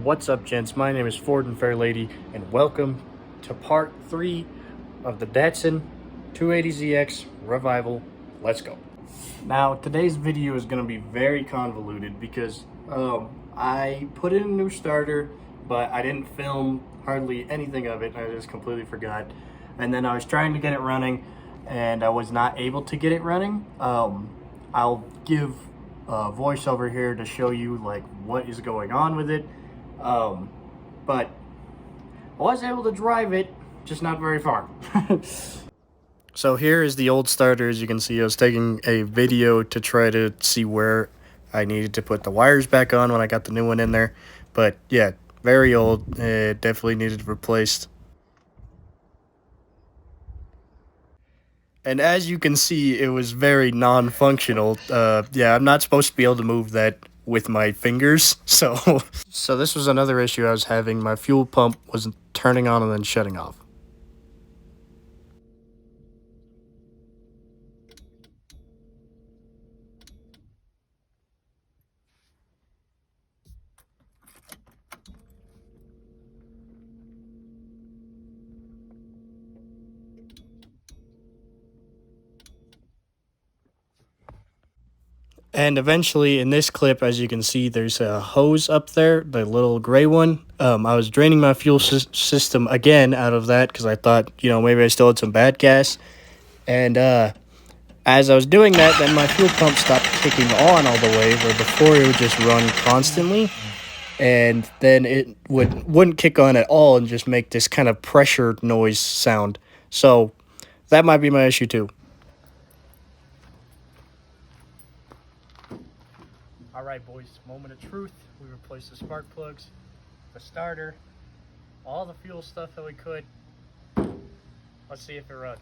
What's up, gents? My name is Ford and Fairlady, and welcome to part 3 of the Datsun 280ZX Revival. Let's go. Now, today's video is going to be very convoluted because I put in a new starter, but I didn't film hardly anything of it. I just completely forgot. And then I was trying to get it running, and I was not able to get it running. I'll give a voiceover here to show you like what is going on with it. But I was able to drive it, just not very far. So here is the old starter. As you can see, I was taking a video to try to see where I needed to put the wires back on when I got the new one in there. But yeah, very old. It definitely needed replaced. And as you can see, it was very non-functional. Yeah, I'm not supposed to be able to move that with my fingers, so this was another issue I was having. My fuel pump wasn't turning on and then shutting off. And eventually, in this clip, as you can see, there's a hose up there, the little gray one. I was draining my fuel system again out of that because I thought, maybe I still had some bad gas. And as I was doing that, then my fuel pump stopped kicking on all the way, where before it would just run constantly. And then it wouldn't kick on at all and just make this kind of pressure noise sound. So that might be my issue too. All right, boys, moment of truth. We replaced the spark plugs, the starter, all the fuel stuff that we could. Let's see if it runs.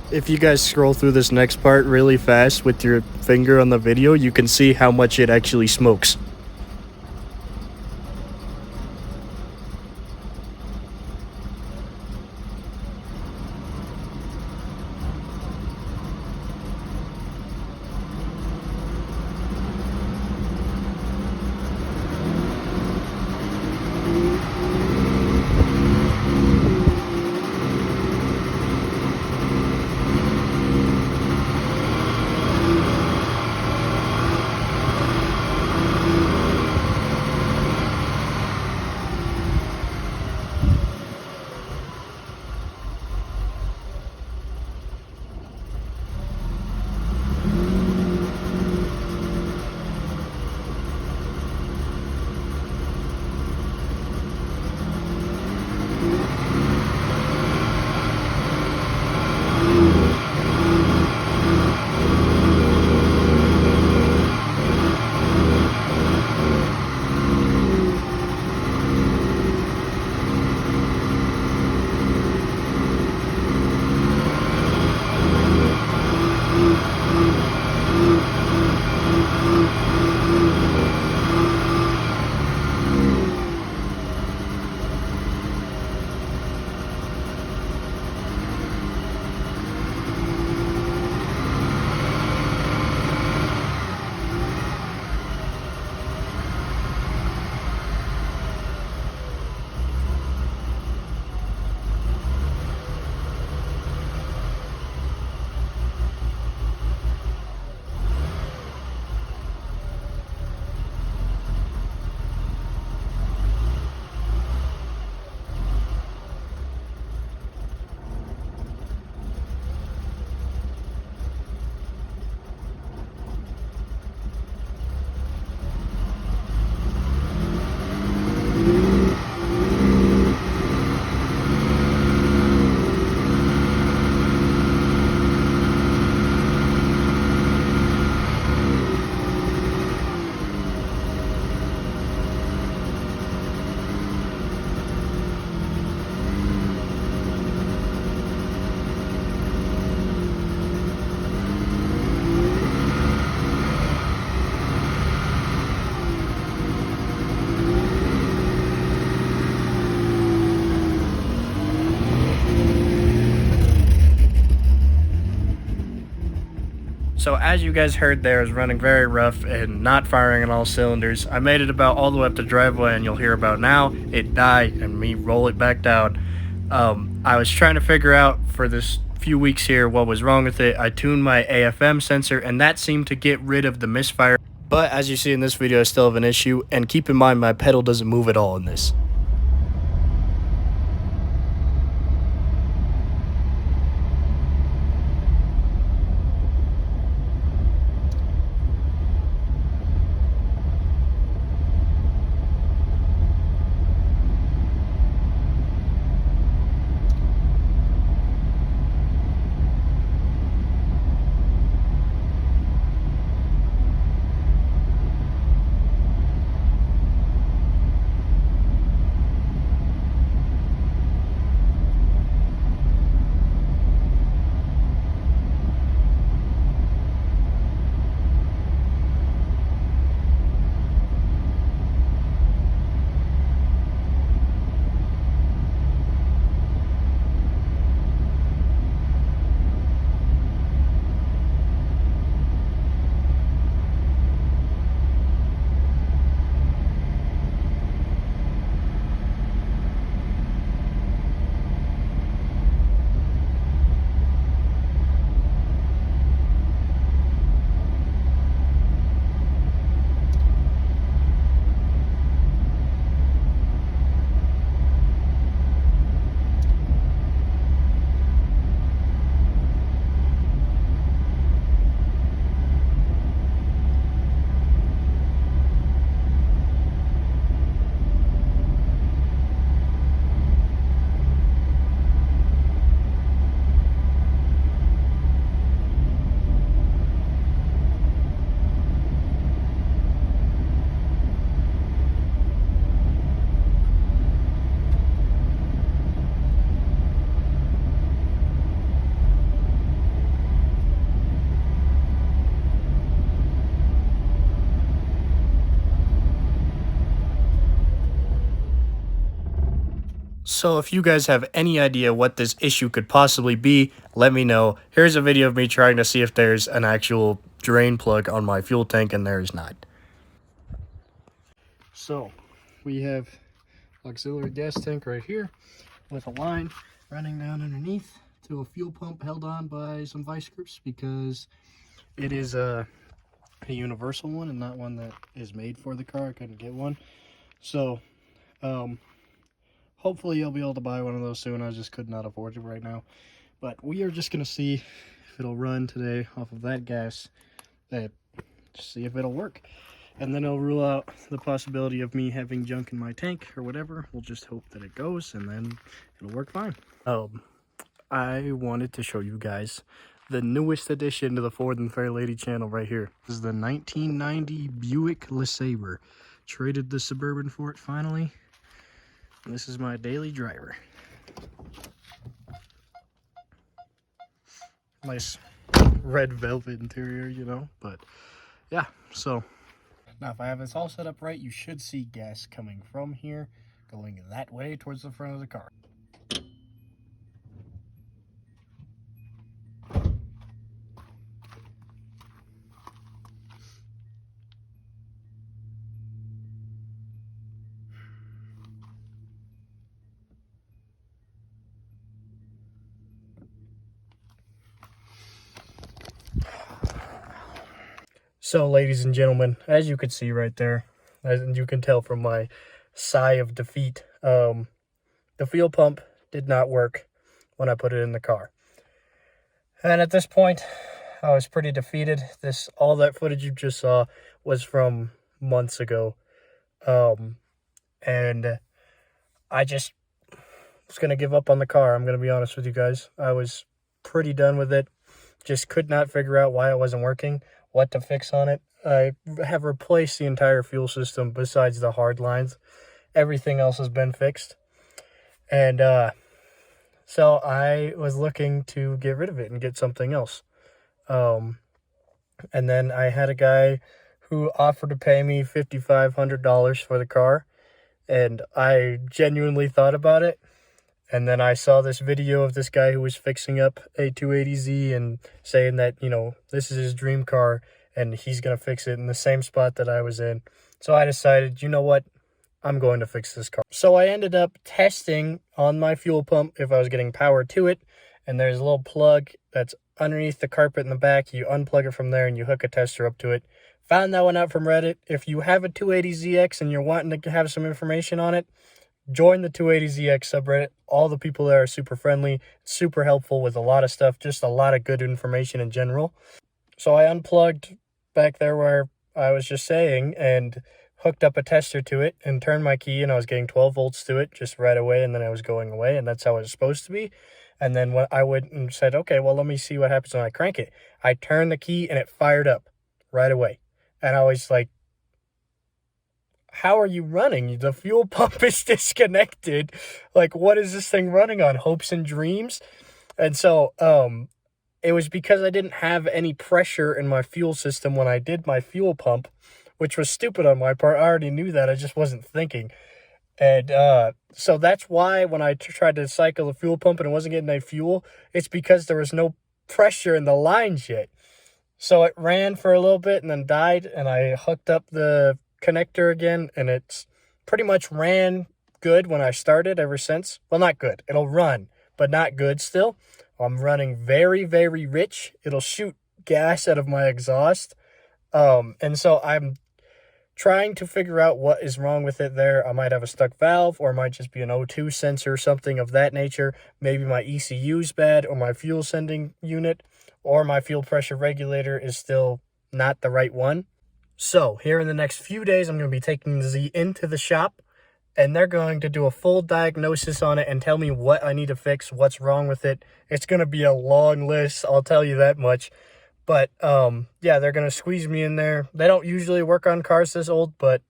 If you guys scroll through this next part really fast with your finger on the video, you can see how much it actually smokes. So as you guys heard there, I was running very rough and not firing on all cylinders. I made it about all the way up the driveway, and you'll hear about now it died and me roll it back down. I was trying to figure out for this few weeks here what was wrong with it. I tuned my AFM sensor, and that seemed to get rid of the misfire. But as you see in this video, I still have an issue, and keep in mind my pedal doesn't move at all in this. So if you guys have any idea what this issue could possibly be, let me know. Here's a video of me trying to see if there's an actual drain plug on my fuel tank, and there is not. So we have auxiliary gas tank right here with a line running down underneath to a fuel pump held on by some vice grips, because it is a universal one and not one that is made for the car. I couldn't get one. So hopefully you'll be able to buy one of those soon. I just could not afford it right now. But we are just going to see if it'll run today off of that gas. Just see if it'll work. And then I'll rule out the possibility of me having junk in my tank or whatever. We'll just hope that it goes, and then it'll work fine. I wanted to show you guys the newest addition to the Ford and Fairlady channel right here. This is the 1990 Buick LeSabre. Traded the Suburban for it finally. And this is my daily driver. Nice red velvet interior, you know, but yeah, so now if I have this all set up right, you should see gas coming from here, going that way towards the front of the car. So, ladies and gentlemen, as you can see right there, as you can tell from my sigh of defeat, the fuel pump did not work when I put it in the car. And at this point, I was pretty defeated. All that footage you just saw was from months ago. And I just was going to give up on the car. I'm going to be honest with you guys. I was pretty done with it. Just could not figure out why it wasn't working, what to fix on it. I have replaced the entire fuel system besides the hard lines. Everything else has been fixed. And so I was looking to get rid of it and get something else. And then I had a guy who offered to pay me $5,500 for the car. And I genuinely thought about it. And then I saw this video of this guy who was fixing up a 280Z and saying that, you know, this is his dream car and he's going to fix it in the same spot that I was in. So I decided, you know what? I'm going to fix this car. So I ended up testing on my fuel pump if I was getting power to it. And there's a little plug that's underneath the carpet in the back. You unplug it from there and you hook a tester up to it. Found that one out from Reddit. If you have a 280ZX and you're wanting to have some information on it, join the 280ZX subreddit. All the people there are super friendly, super helpful with a lot of stuff, just a lot of good information in general. So I unplugged back there where I was just saying and hooked up a tester to it and turned my key, and I was getting 12 volts to it just right away, and then I was going away, and that's how it was supposed to be. And then when I went and said, okay, well, let me see what happens when I crank it. I turned the key and it fired up right away. And I was like, how are you running? The fuel pump is disconnected. Like, what is this thing running on? Hopes and dreams? And so it was because I didn't have any pressure in my fuel system when I did my fuel pump, which was stupid on my part. I already knew that. I just wasn't thinking. And so that's why when I tried to cycle the fuel pump and it wasn't getting any fuel, it's because there was no pressure in the lines yet. So it ran for a little bit and then died, and I hooked up the connector again, and it's pretty much ran good when I started ever since. Well, not good. It'll run, but not good still. I'm running very, very rich. It'll shoot gas out of my exhaust. And so I'm trying to figure out what is wrong with it there. I might have a stuck valve, or it might just be an O2 sensor, something of that nature. Maybe my ECU's bad, or my fuel sending unit, or my fuel pressure regulator is still not the right one. So here in the next few days, I'm going to be taking the Z into the shop, and they're going to do a full diagnosis on it and tell me what I need to fix, what's wrong with it. It's going to be a long list, I'll tell you that much. But, yeah, they're going to squeeze me in there. They don't usually work on cars this old, but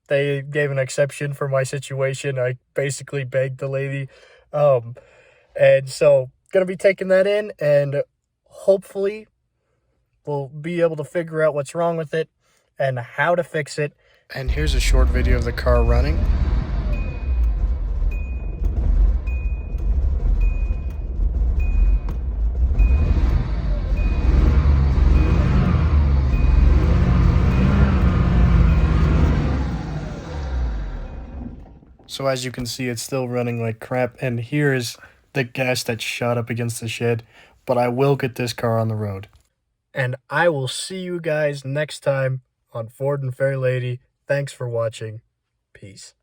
they gave an exception for my situation. I basically begged the lady. And so, going to be taking that in, and hopefully we'll be able to figure out what's wrong with it and how to fix it. And here's a short video of the car running. So as you can see, it's still running like crap, and here is the gas that shot up against the shed, but I will get this car on the road. And I will see you guys next time on Ford and Fair Lady. Thanks for watching. Peace.